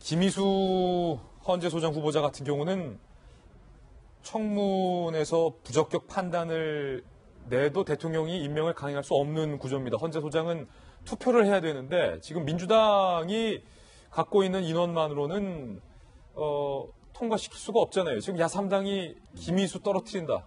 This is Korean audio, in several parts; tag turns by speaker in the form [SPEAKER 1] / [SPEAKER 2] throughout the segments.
[SPEAKER 1] 김희수 헌재소장 후보자 같은 경우는 청문에서 부적격 판단을 내도 대통령이 임명을 강행할 수 없는 구조입니다. 헌재소장은 투표를 해야 되는데 지금 민주당이 갖고 있는 인원만으로는 통과시킬 수가 없잖아요. 지금 야3당이 김희수 떨어뜨린다.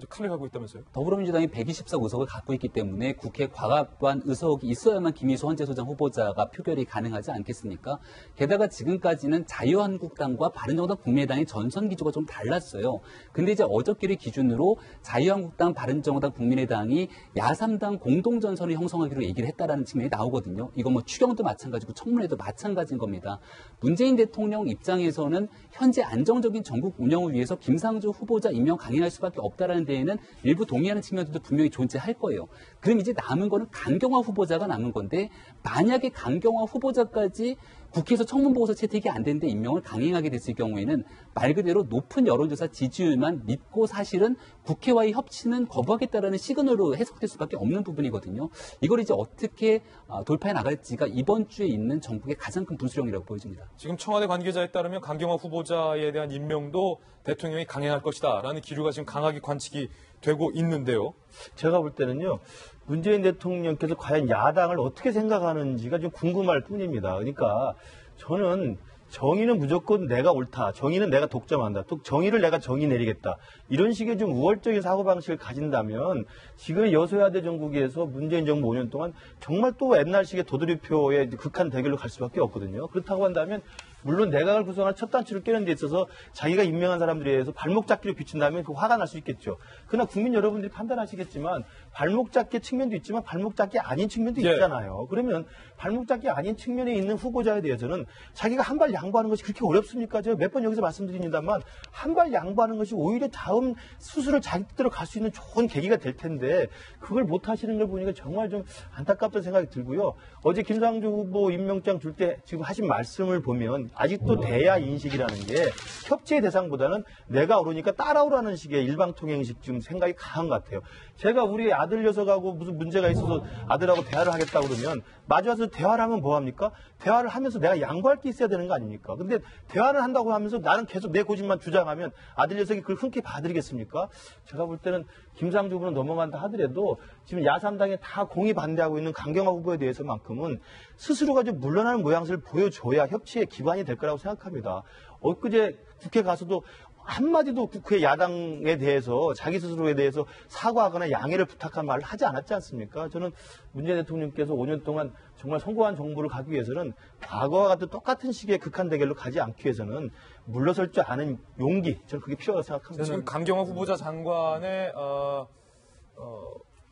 [SPEAKER 1] 칼을 가고 있다면서요?
[SPEAKER 2] 더불어민주당이 120석 의석을 갖고 있기 때문에 국회 과반관 의석이 있어야만 김희수 헌재소장 후보자가 표결이 가능하지 않겠습니까? 게다가 지금까지는 자유한국당과 바른정당 국민의당의 전선 기조가 좀 달랐어요. 근데 이제 어저께를 기준으로 자유한국당, 바른정당, 국민의당이 야3당 공동전선을 형성하기로 얘기를 했다라는 측면이 나오거든요. 이건 뭐 추경도 마찬가지고 청문회도 마찬가지인 겁니다. 문재인 대통령 입장에서는 현재 안정적인 전국 운영을 위해서 김상조 후보자 임명 강행할 수밖에 없다라는 데에는 일부 동의하는 측면들도 분명히 존재할 거예요. 그럼 이제 남은 거는 강경화 후보자가 남은 건데 만약에 강경화 후보자까지 국회에서 청문보고서 채택이 안 되는데 임명을 강행하게 됐을 경우에는 말 그대로 높은 여론조사 지지율만 믿고 사실은 국회와의 협치는 거부하겠다라는 시그널로 해석될 수밖에 없는 부분이거든요. 이걸 이제 어떻게 돌파해 나갈지가 이번 주에 있는 전국의 가장 큰 분수령이라고 보여집니다.
[SPEAKER 1] 지금 청와대 관계자에 따르면 강경화 후보자에 대한 임명도 대통령이 강행할 것이다라는 기류가 지금 강하게 관측이 되고 있는데요.
[SPEAKER 3] 제가 볼 때는요. 문재인 대통령께서 과연 야당을 어떻게 생각하는지가 좀 궁금할 뿐입니다. 그러니까 저는 정의는 무조건 내가 옳다. 정의는 내가 독점한다. 또 정의를 내가 정의 내리겠다. 이런 식의 좀 우월적인 사고방식을 가진다면 지금의 여소야대 정국에서 문재인 정부 5년 동안 정말 또 옛날식의 도돌이표의 극한 대결로 갈 수밖에 없거든요. 그렇다고 한다면 물론 내각을 구성한 첫 단추를 깨는 데 있어서 자기가 임명한 사람들에 의해서 발목 잡기로 비춘다면 그 화가 날 수 있겠죠. 그러나 국민 여러분들이 판단하시겠지만 발목 잡기 측면도 있지만 발목 잡기 아닌 측면도 있잖아요. 그러면 발목 잡기 아닌 측면에 있는 후보자에 대해서는 자기가 한 발 양보하는 것이 그렇게 어렵습니까? 제가 몇 번 여기서 말씀드립니다만 한 발 양보하는 것이 오히려 다음 수술을 자기 뜻대로 갈 수 있는 좋은 계기가 될 텐데 그걸 못 하시는 걸 보니까 정말 좀 안타깝다는 생각이 들고요. 어제 김상조 후보 임명장 줄 때 지금 하신 말씀을 보면 아직도 대야 인식이라는 게 협치의 대상보다는 내가 오르니까 따라오라는 식의 일방통행식 좀 생각이 강한 것 같아요. 제가 우리 아들 녀석하고 무슨 문제가 있어서 아들하고 대화를 하겠다고 그러면 마주와서 대화를 하면 뭐합니까? 대화를 하면서 내가 양보할 게 있어야 되는 거 아닙니까? 근데 대화를 한다고 하면서 나는 계속 내 고집만 주장하면 아들 녀석이 그걸 흔쾌히 봐드리겠습니까? 제가 볼 때는 김상조 후보는 넘어간다 하더라도 지금 야3당에 다 공이 반대하고 있는 강경화 후보에 대해서만큼은 스스로가 좀 물러나는 모양새를 보여줘야 협치의 기반이 될 거라고 생각합니다. 엊그제 국회 가서도 한마디도 국회 야당에 대해서 자기 스스로에 대해서 사과하거나 양해를 부탁한 말을 하지 않았지 않습니까? 저는 문재인 대통령께서 5년 동안 정말 성공한 정부를 가기 위해서는 과거와 같은 똑같은 식의 극한 대결로 가지 않기 위해서는 물러설 줄 아는 용기, 저는 그게 필요하다고 생각합니다.
[SPEAKER 1] 지금 강경화 후보자 장관의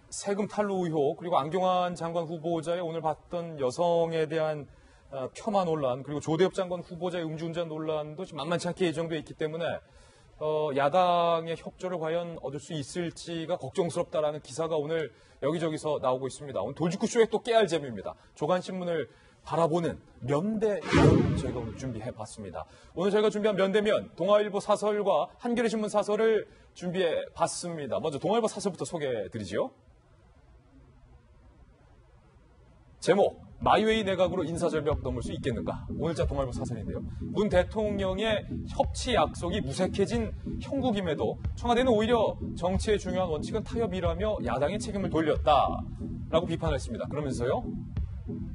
[SPEAKER 1] 세금 탈루 의혹 그리고 안경환 장관 후보자의 오늘 봤던 여성에 대한 폄하 논란 그리고 조대엽 장관 후보자의 음주운전 논란도 지금 만만치 않게 예정되어 있기 때문에 야당의 협조를 과연 얻을 수 있을지가 걱정스럽다라는 기사가 오늘 여기저기서 나오고 있습니다. 오늘 돌직구쇼의 또 깨알 재미입니다. 조간신문을 바라보는 면대면 저희가 오늘 준비해봤습니다. 오늘 저희가 준비한 면대면 동아일보 사설과 한겨레신문 사설을 준비해봤습니다. 먼저 동아일보 사설부터 소개해드리죠. 제목, 마이웨이 내각으로 인사절벽 넘을 수 있겠는가? 오늘자 동아일보 사설인데요. 문 대통령의 협치 약속이 무색해진 형국임에도 청와대는 오히려 정치의 중요한 원칙은 타협이라며 야당의 책임을 돌렸다라고 비판을 했습니다. 그러면서요.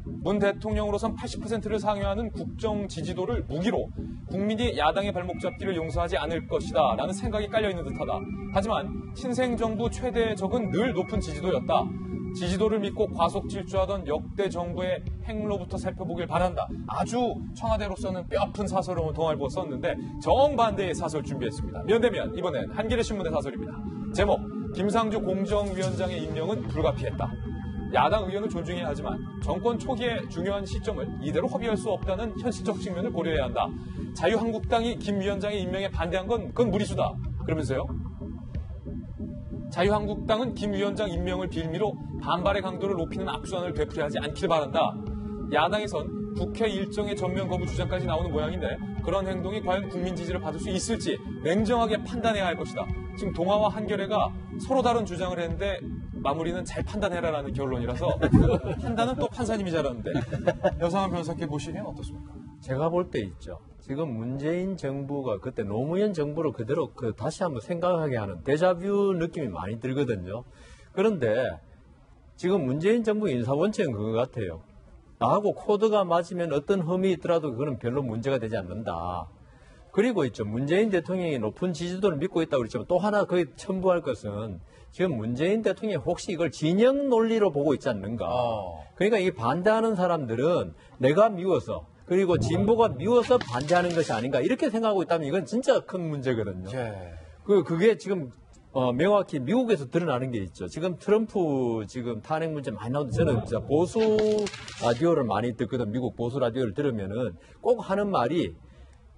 [SPEAKER 1] 문 대통령으로선 80%를 상회하는 국정 지지도를 무기로 국민이 야당의 발목 잡기를 용서하지 않을 것이다 라는 생각이 깔려있는 듯하다. 하지만 신생정부 최대 적은 늘 높은 지지도였다. 지지도를 믿고 과속 질주하던 역대 정부의 행로부터 살펴보길 바란다. 아주 청와대로서는 뼈아픈 사설을 오늘 동아일보가 썼는데 정반대의 사설 준비했습니다. 면대면 이번엔 한겨레신문의 사설입니다. 제목, 김상조 공정위원장의 임명은 불가피했다. 야당 의견을 존중해야 하지만 정권 초기의 중요한 시점을 이대로 허비할 수 없다는 현실적 측면을 고려해야 한다. 자유한국당이 김 위원장의 임명에 반대한 건 그건 무리수다. 그러면서요. 자유한국당은 김 위원장 임명을 빌미로 반발의 강도를 높이는 악순환을 되풀이하지 않길 바란다. 야당에선 국회 일정의 전면 거부 주장까지 나오는 모양인데 그런 행동이 과연 국민 지지를 받을 수 있을지 냉정하게 판단해야 할 것이다. 지금 동아와 한겨레가 서로 다른 주장을 했는데 마무리는 잘 판단해라라는 결론이라서 판단은 또 판사님이 잘하는데 여상한 변호사께 보시면 어떻습니까?
[SPEAKER 4] 제가 볼 때 있죠. 지금 문재인 정부가 그때 노무현 정부를 그대로 다시 한번 생각하게 하는 데자뷰 느낌이 많이 들거든요. 그런데 지금 문재인 정부 인사원칙은 그거 같아요. 나하고 코드가 맞으면 어떤 흠이 있더라도 그거는 별로 문제가 되지 않는다. 그리고 있죠. 문재인 대통령이 높은 지지도를 믿고 있다고 그랬지만 또 하나 거기 첨부할 것은 지금 문재인 대통령이 혹시 이걸 진영 논리로 보고 있지 않는가. 그러니까 이 반대하는 사람들은 내가 미워서 그리고 진보가 미워서 반대하는 것이 아닌가 이렇게 생각하고 있다면 이건 진짜 큰 문제거든요. 그게 지금 명확히 미국에서 드러나는 게 있죠. 지금 트럼프 지금 탄핵 문제 많이 나오는데 저는 진짜 보수 라디오를 많이 듣거든. 미국 보수 라디오를 들으면은 꼭 하는 말이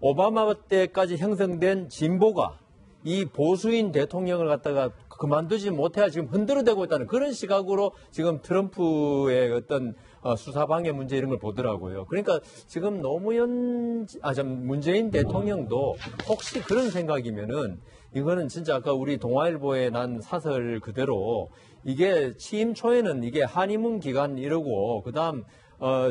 [SPEAKER 4] 오바마 때까지 형성된 진보가 이 보수인 대통령을 갖다가 그만두지 못해야 지금 흔들어대고 있다는 그런 시각으로 지금 트럼프의 어떤 수사방해 문제 이런 걸 보더라고요. 그러니까 지금 문재인 대통령도 혹시 그런 생각이면은 이거는 진짜 아까 우리 동아일보에 난 사설 그대로 이게 취임 초에는 이게 한의문 기간 이러고 그다음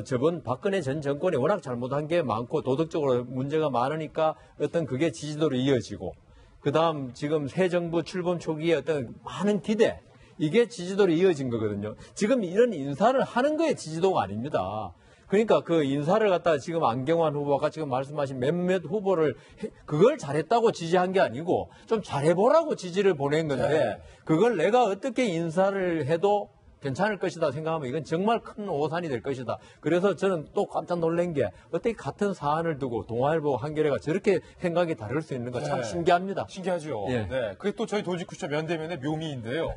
[SPEAKER 4] 저번 박근혜 전 정권이 워낙 잘못한 게 많고 도덕적으로 문제가 많으니까 어떤 그게 지지도로 이어지고 그다음 지금 새 정부 출범 초기에 어떤 많은 기대 이게 지지도로 이어진 거거든요. 지금 이런 인사를 하는 거에 지지도가 아닙니다. 그러니까 그 인사를 갖다가 지금 안경환 후보가 지금 말씀하신 몇몇 후보를 그걸 잘했다고 지지한 게 아니고 좀 잘해보라고 지지를 보낸 건데 그걸 내가 어떻게 인사를 해도 괜찮을 것이다 생각하면 이건 정말 큰 오산이 될 것이다. 그래서 저는 또 깜짝 놀란 게 어떻게 같은 사안을 두고 동아일보 한겨레가 저렇게 생각이 다를 수 있는 거 참 신기합니다.
[SPEAKER 1] 신기하죠.
[SPEAKER 4] 예.
[SPEAKER 1] 네, 그게 또 저희 돌직구쇼 면대면의 묘미인데요.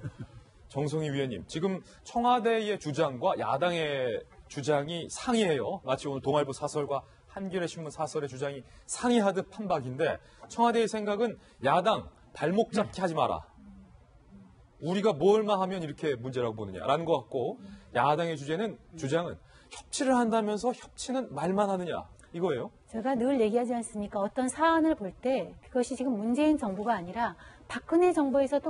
[SPEAKER 1] 정성희 위원님, 지금 청와대의 주장과 야당의 주장이 상이해요. 마치 오늘 동아일보 사설과 한겨레 신문 사설의 주장이 상이하듯 판박인데 청와대의 생각은 야당 발목 잡기 하지 마라. 우리가 뭘만 하면 이렇게 문제라고 보느냐라는 것 같고 야당의 주장은 협치를 한다면서 협치는 말만 하느냐 이거예요.
[SPEAKER 5] 제가 늘 얘기하지 않습니까? 어떤 사안을 볼 때 그것이 지금 문재인 정부가 아니라 박근혜 정부에서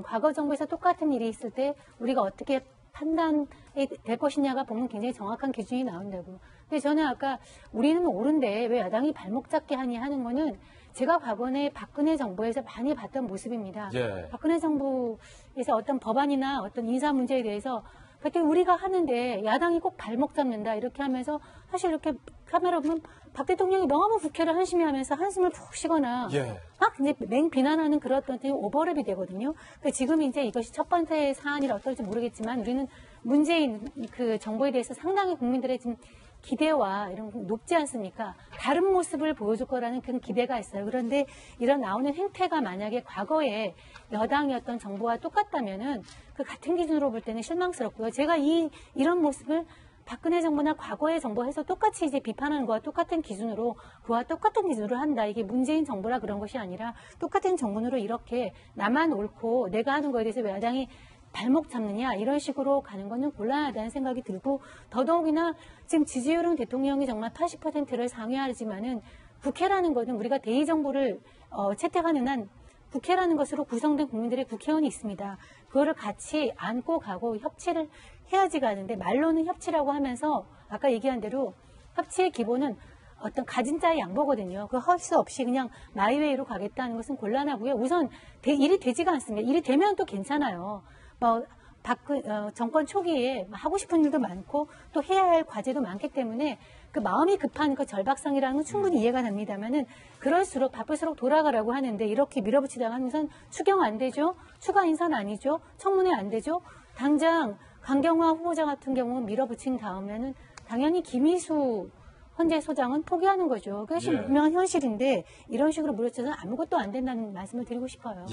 [SPEAKER 5] 과거 정부에서 똑같은 일이 있을 때 우리가 어떻게 판단이 될 것이냐가 보면 굉장히 정확한 기준이 나온다고. 근데 저는 아까 우리는 옳은데 왜 야당이 발목 잡게 하니 하는 거는 제가 과거에 박근혜 정부에서 많이 봤던 모습입니다. 박근혜 정부에서 어떤 법안이나 어떤 인사 문제에 대해서 그때 우리가 하는데 야당이 꼭 발목 잡는다 이렇게 하면서 사실 이렇게 카메라 보면 박 대통령이 너무 국회를 한심히 하면서 한숨을 푹 쉬거나 막 이제 맹 비난하는 그런 어떤 오버랩이 되거든요. 그러니까 지금 이제 이것이 첫 번째 사안이라 어떨지 모르겠지만 우리는 문재인 그 정부에 대해서 상당히 국민들의 지금 기대와 이런 거 높지 않습니까? 다른 모습을 보여줄 거라는 그런 기대가 있어요. 그런데 이런 나오는 행태가 만약에 과거에 여당이었던 정부와 똑같다면은 그 같은 기준으로 볼 때는 실망스럽고요. 제가 이런 모습을 박근혜 정부나 과거의 정부에서 똑같이 이제 비판하는 거와 똑같은 기준으로 그와 똑같은 기준으로 한다. 이게 문재인 정부라 그런 것이 아니라 똑같은 정부로 이렇게 나만 옳고 내가 하는 거에 대해서 왜 야당이 발목 잡느냐 이런 식으로 가는 거는 곤란하다는 생각이 들고 더더욱이나 지금 지지율은 대통령이 정말 80%를 상회하지만은 국회라는 것은 우리가 대의정부를 채택하는 한 국회라는 것으로 구성된 국민들의 국회의원이 있습니다. 그거를 같이 안고 가고 협치를 해야지 가는데 말로는 협치라고 하면서 아까 얘기한 대로 협치의 기본은 어떤 가진 자의 양보거든요. 그 할 수 없이 그냥 마이웨이로 가겠다는 것은 곤란하고요. 우선 일이 되지가 않습니다. 일이 되면 또 괜찮아요. 정권 초기에 하고 싶은 일도 많고 또 해야 할 과제도 많기 때문에 그 마음이 급한 그 절박성이라는 건 충분히 이해가 됩니다만은 그럴수록 바쁠수록 돌아가라고 하는데 이렇게 밀어붙이다가 하는 것은 추경 안 되죠. 추가 인사는 아니죠. 청문회 안 되죠. 당장 강경화 후보자 같은 경우는 밀어붙인 다음에는 당연히 김희수 헌재 소장은 포기하는 거죠. 그것이 분명한 현실인데 이런 식으로 물어쳐서는 아무것도 안 된다는 말씀을 드리고 싶어요.